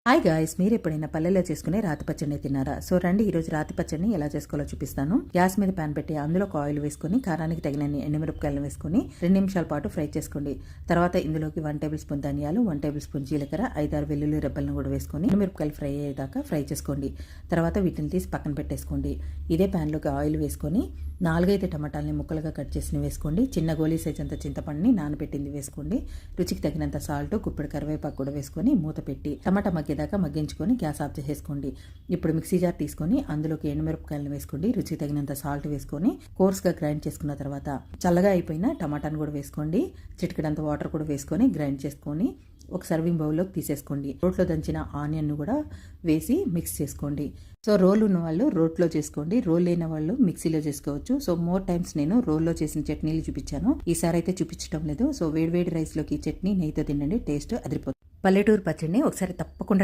Hi guys, మీరు ఎప్పుడైనా పల్లెల్లో చేసుకునే రాతి పచ్చడిని తిన్నారా? సో రండి, ఈరోజు రాతి పచ్చడిని ఎలా చేసుకోవాలో చూపిస్తాను. గ్యాస్ మీద ప్యాన్ పెట్టి అందులో ఆయిల్ వేసుకొని కారానికి తగినన్ని ఎండుమిరపకాయలు వేసుకొని 2 నిమిషాల పాటు ఫ్రై చేసుకోండి. తర్వాత ఇందులోకి 1 టేబుల్ స్పూన్ ధనియాలు, 1 టేబుల్ స్పూన్ జీలకర్ర, 5-6 వెల్లుల్లి రెబ్బలను కూడా వేసుకొని ఎండుమిరపకాయలు ఫ్రై అయ్యేదాకా ఫ్రై చేసుకోండి. తర్వాత వీటిని తీసి పక్కన పెట్టేసుకోండి. ఇదే ప్యాన్లోకి ఆయిల్ వేసుకొని 4-5 టమాటాలని ముక్కలుగా కట్ చేసి వేసుకోండి. చిన్న గోలీ సైజ్ అంత చింతపండుని నానబెట్టింది వేసుకోండి. రుచికి తగినంత సాల్ట్, గుప్పెడు కరివేపాకు కూడా వేసుకొని మూత పెట్టి టమాటా మగ్గేదాకా మగ్గించుకొని గ్యాస్ ఆఫ్ చేసేసుకోండి. ఇప్పుడు మిక్సీ జార్ తీసుకొని అందులోకి ఎండుమిరపకాయలను వేసుకోండి. రుచికి తగినంత సాల్ట్ వేసుకొని కోర్స్గా గ్రైండ్ చేసుకున్న తర్వాత చల్లగా అయిపోయిన టమాటాను కూడా వేసుకోండి. చిటికెడంత వాటర్ కూడా వేసుకొని గ్రైండ్ చేసుకొని ఒక సర్వింగ్ బౌల్లోకి తీసేసుకోండి. రోట్లో దంచిన ఆనియన్ను కూడా వేసి మిక్స్ చేసుకోండి. సో రోల్ ఉన్న వాళ్ళు రోట్లో చేసుకోండి, రోల్ లేని వాళ్ళు మిక్సీలో చేసుకోవచ్చు. సో మోర్ టైమ్స్ నేను రోల్లో చేసిన చట్నీలు చూపించాను, ఈసారి అయితే చూపించడం లేదు. సో వేడివేడి రైస్లోకి చట్నీ నెయ్యితో తినండి, టేస్ట్ అదిరిపోతుంది. పల్లెటూరు పచ్చడిని ఒకసారి తప్పకుండా